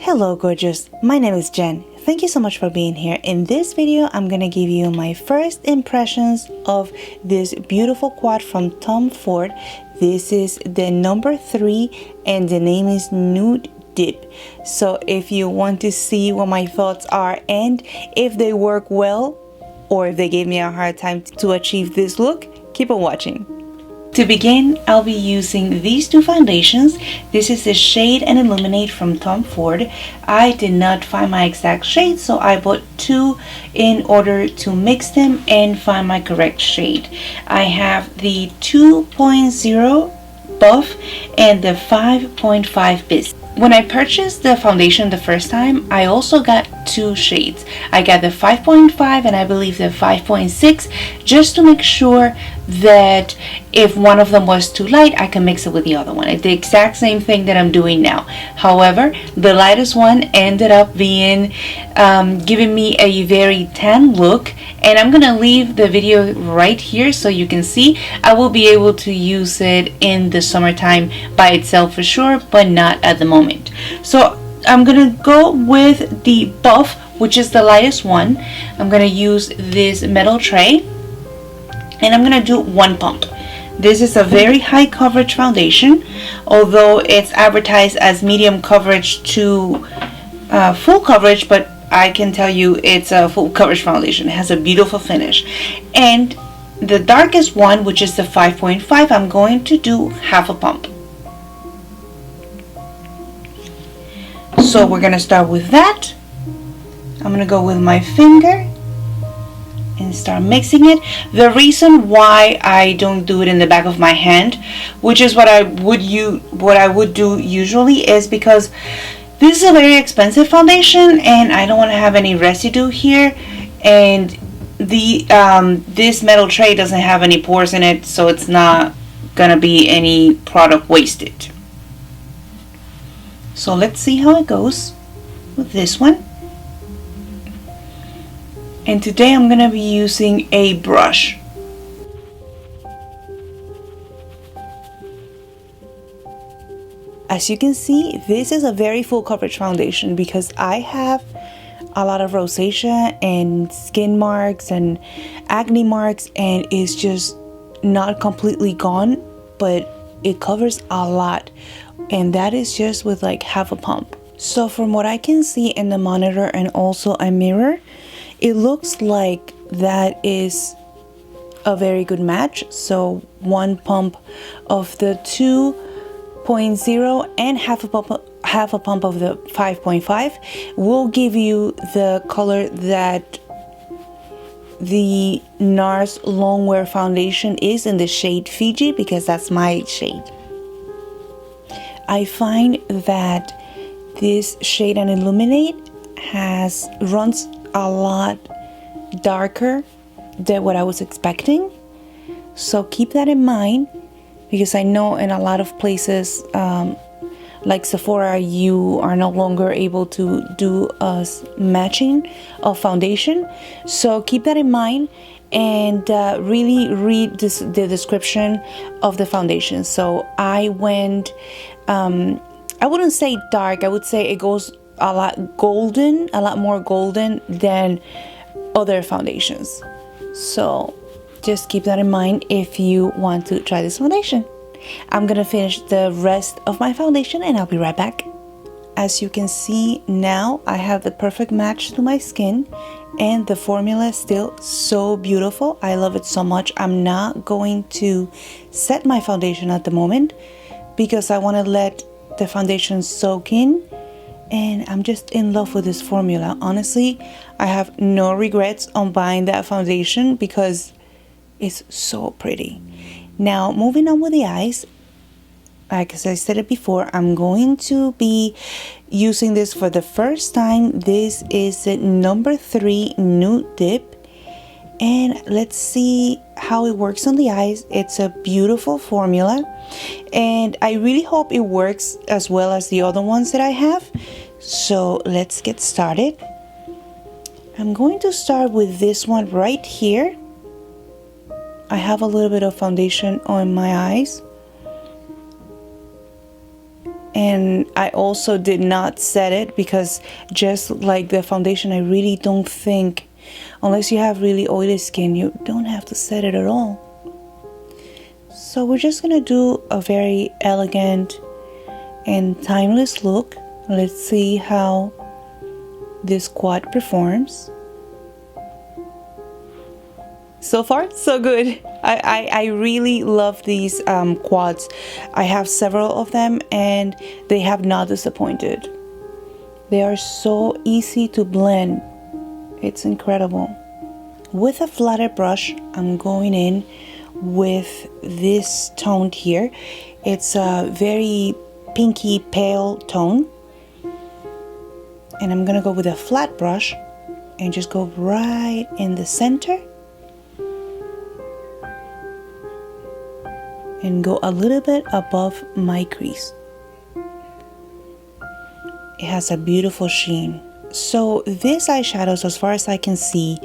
Hello gorgeous, my name is Jen. Thank you so much for being here. In this video, I'm gonna give you my first impressions of this beautiful quad from Tom Ford. This is the number 3 and the name is Nude Dip. So if you want to see what my thoughts are and if they work well or if they gave me a hard time to achieve this look, keep on watching. To begin, I'll be using these two foundations. This is the Shade and Illuminate from Tom Ford. I did not find my exact shade, so I bought two in order to mix them and find my correct shade. I have the 2.0 Buff and the 5.5 Bisque. When I purchased the foundation the first time, I also got two shades. I got the 5.5 and I believe the 5.6 just to make sure that if one of them was too light, I can mix it with the other one. It's the exact same thing that I'm doing now. However, the lightest one ended up being giving me a very tan look, and I'm gonna leave the video right here so you can see. I will be able to use it in the summertime by itself for sure, but not at the moment. So I'm gonna go with the Buff, which is the lightest one. I'm gonna use this metal tray and I'm gonna do one pump. This is a very high coverage foundation, although it's advertised as medium coverage to full coverage, but I can tell you it's a full coverage foundation. It has a beautiful finish. And the darkest one, which is the 5.5, I'm going to do half a pump. So we're gonna start with that. I'm gonna go with my finger and start mixing it. The reason why I don't do it in the back of my hand, which is what I would do usually, is because this is a very expensive foundation and I don't want to have any residue here, and the this metal tray doesn't have any pores in it, so it's not gonna be any product wasted. So let's see how it goes with this one. And today I'm gonna be using a brush. As you can see, this is a very full coverage foundation because I have a lot of rosacea and skin marks and acne marks, and it's just not completely gone, but it covers a lot, and that is just with like half a pump. So from what I can see in the monitor and also a mirror, it looks like that is a very good match. So one pump of the 2.0 and half a pump of the 5.5 will give you the color that the NARS Longwear foundation is in the shade Fiji, because that's my shade. I find that this Shade and Illuminate runs a lot darker than what I was expecting, so keep that in mind, because I know in a lot of places like Sephora, you are no longer able to do a matching of foundation. So keep that in mind and really read the description of the foundation. So I went I wouldn't say dark, I would say it goes a lot more golden than other foundations. So just keep that in mind if you want to try this foundation. I'm gonna finish the rest of my foundation and I'll be right back. As you can see now, I have the perfect match to my skin, and the formula is still so beautiful. I love it so much. I'm not going to set my foundation at the moment because I want to let the foundation soak in, and I'm just in love with this formula. Honestly, I have no regrets on buying that foundation because it's so pretty. Now moving on with the eyes, like as I said it before, I'm going to be using this for the first time. This is the number 3 Nude Dip, and let's see how it works on the eyes. It's a beautiful formula, and I really hope it works as well as the other ones that I have. So let's get started. I'm going to start with this one right here. I have a little bit of foundation on my eyes, And I also did not set it because just like the foundation, I really don't think, unless you have really oily skin, you don't have to set it at all. So we're just gonna do a very elegant and timeless look. Let's see how this quad performs. So far, so good. I really love these quads. I have several of them and they have not disappointed. They are so easy to blend. It's incredible. With a flatter brush, I'm going in with this tone here. It's a very pinky pale tone. And I'm gonna go with a flat brush and just go right in the center. And go a little bit above my crease. It has a beautiful sheen. So these eyeshadows, as far as I can see,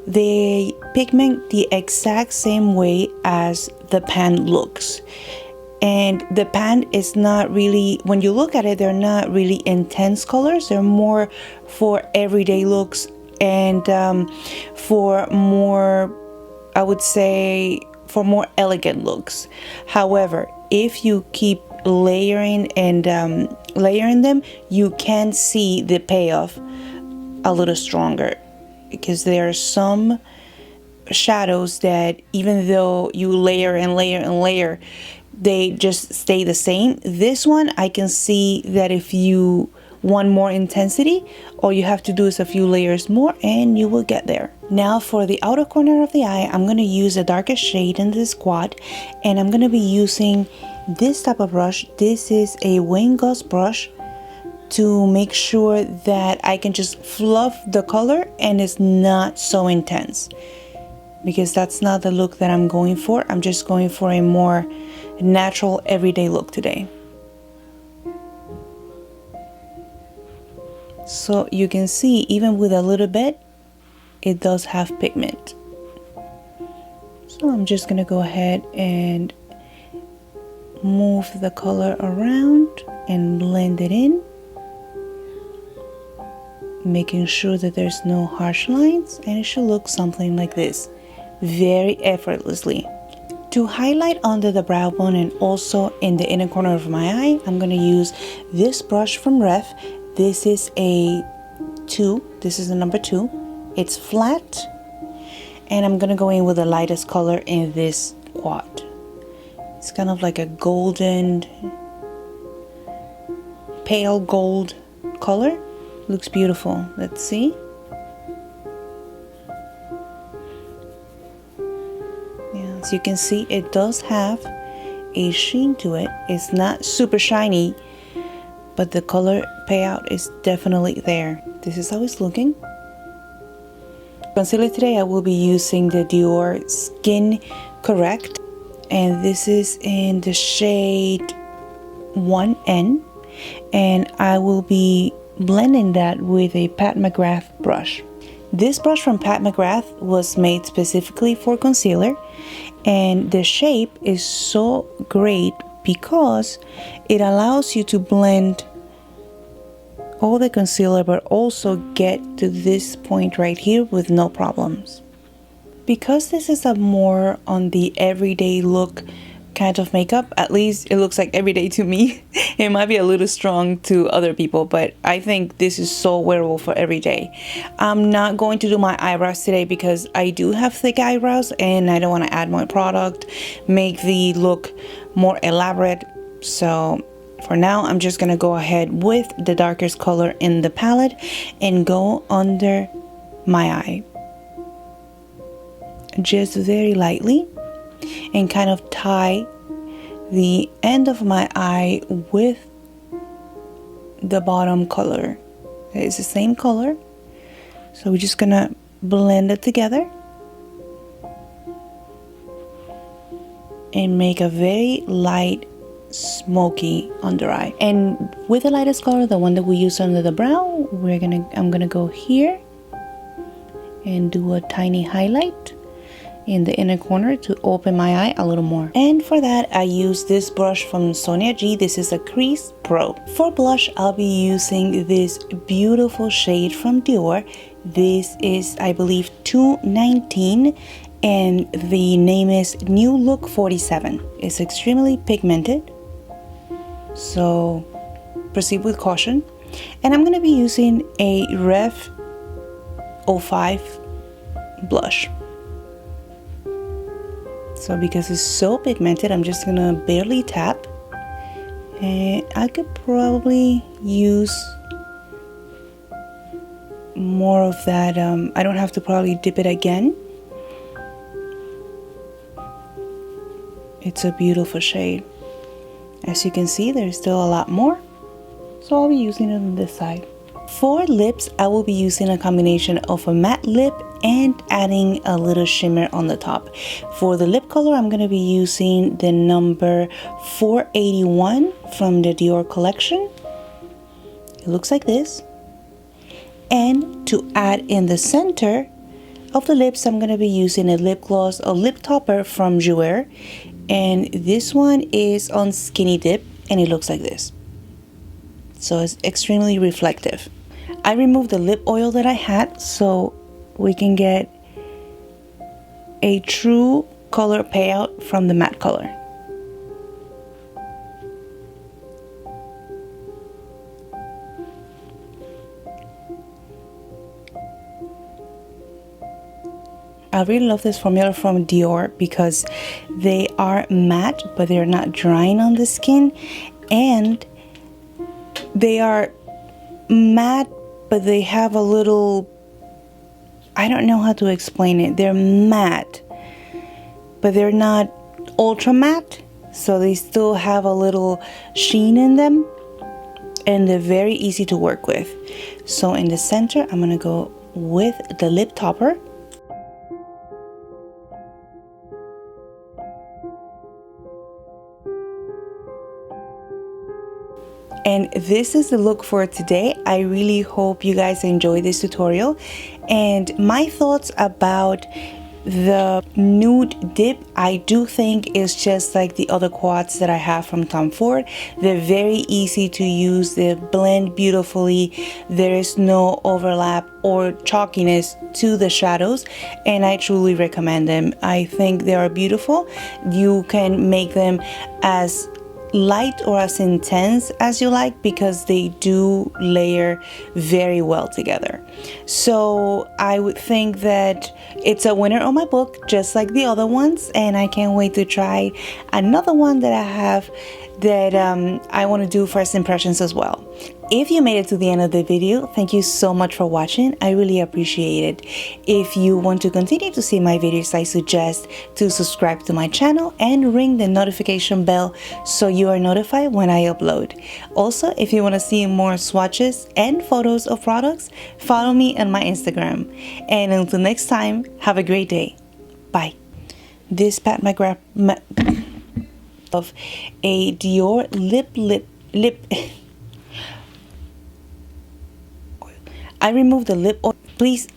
they pigment the exact same way as the pan looks. And the pan is not really, when you look at it, they're not really intense colors. They're more for everyday looks and for more, I would say, for more elegant looks. However, if you keep layering and layering them, you can see the payoff a little stronger, because there are some shadows that even though you layer and layer and layer, they just stay the same. This one, I can see that if you want more intensity, all you have to do is a few layers more and you will get there. Now for the outer corner of the eye, I'm going to use a darker shade in this quad, and I'm going to be using this type of brush. This is a Wayne Goss brush, to make sure that I can just fluff the color and it's not so intense, because that's not the look that I'm going for. I'm just going for a more natural everyday look today. So you can see, even with a little bit, it does have pigment. So I'm just gonna go ahead and move the color around and blend it in, making sure that there's no harsh lines, and it should look something like this, very effortlessly. To highlight under the brow bone and also in the inner corner of my eye, I'm gonna use this brush from Ref. This is a 2, this is the number 2. It's flat, and I'm gonna go in with the lightest color in this quad. It's kind of like a golden, pale gold color. Looks beautiful. Let's see. Yeah, as you can see, it does have a sheen to it. It's not super shiny, but the color payout is definitely there. This is how it's looking. Concealer today, I will be using the Dior Skin Correct, and this is in the shade 1N, and I will be blending that with a Pat McGrath brush. This brush from Pat McGrath was made specifically for concealer, and the shape is so great because it allows you to blend all the concealer but also get to this point right here with no problems. Because this is a more on the everyday look kind of makeup, at least it looks like everyday to me. It might be a little strong to other people, but I think this is so wearable for every day. I'm not going to do my eyebrows today because I do have thick eyebrows and I don't want to add more product, make the look more elaborate. So for now, I'm just gonna go ahead with the darkest color in the palette and go under my eye, just very lightly, and kind of tie the end of my eye with the bottom color. It's the same color, so we're just gonna blend it together and make a very light smoky under eye. And with the lightest color, the one that we use under the brow, I'm gonna go here and do a tiny highlight, in the inner corner to open my eye a little more. And for that, I use this brush from Sonia G. This is a Crease Pro. For blush, I'll be using this beautiful shade from Dior. This is, I believe, 219, and the name is New Look 47. It's extremely pigmented, so proceed with caution. And I'm going to be using a Ref 05 blush. So because it's so pigmented, I'm just gonna barely tap, and I could probably use more of that. I don't have to probably dip it again. It's a beautiful shade. As you can see, there's still a lot more, so I'll be using it on this side. For lips, I will be using a combination of a matte lip and adding a little shimmer on the top. For the lip color, I'm going to be using the number 481 from the Dior collection. It looks like this. And to add in the center of the lips, I'm going to be using a lip gloss, a lip topper from Jouer. And this one is on Skinny Dip, and it looks like this. So it's extremely reflective. I removed the lip oil that I had so we can get a true color payout from the matte color. I really love this formula from Dior because they are matte, but they're not drying on the skin, and they are matte, but they have a little, I don't know how to explain it. They're matte, but they're not ultra matte, so they still have a little sheen in them, and they're very easy to work with. So in the center, I'm gonna go with the lip topper. And this is the look for today. I really hope you guys enjoyed this tutorial, and my thoughts about the nude dip, I do think is just like the other quads that I have from Tom Ford. They're very easy to use, they blend beautifully, there is no overlap or chalkiness to the shadows, and I truly recommend them. I think they are beautiful. You can make them as light or as intense as you like because they do layer very well together. So I would think that it's a winner on my book, just like the other ones, and I can't wait to try another one that I have that I want to do first impressions as well. If you made it to the end of the video, thank you so much for watching. I really appreciate it. If you want to continue to see my videos, I suggest to subscribe to my channel and ring the notification bell so you are notified when I upload. Also, if you want to see more swatches and photos of products, follow me on my Instagram. And until next time, have a great day. Bye. This Pat McGrath of a Dior lip I removed the lip oil. Please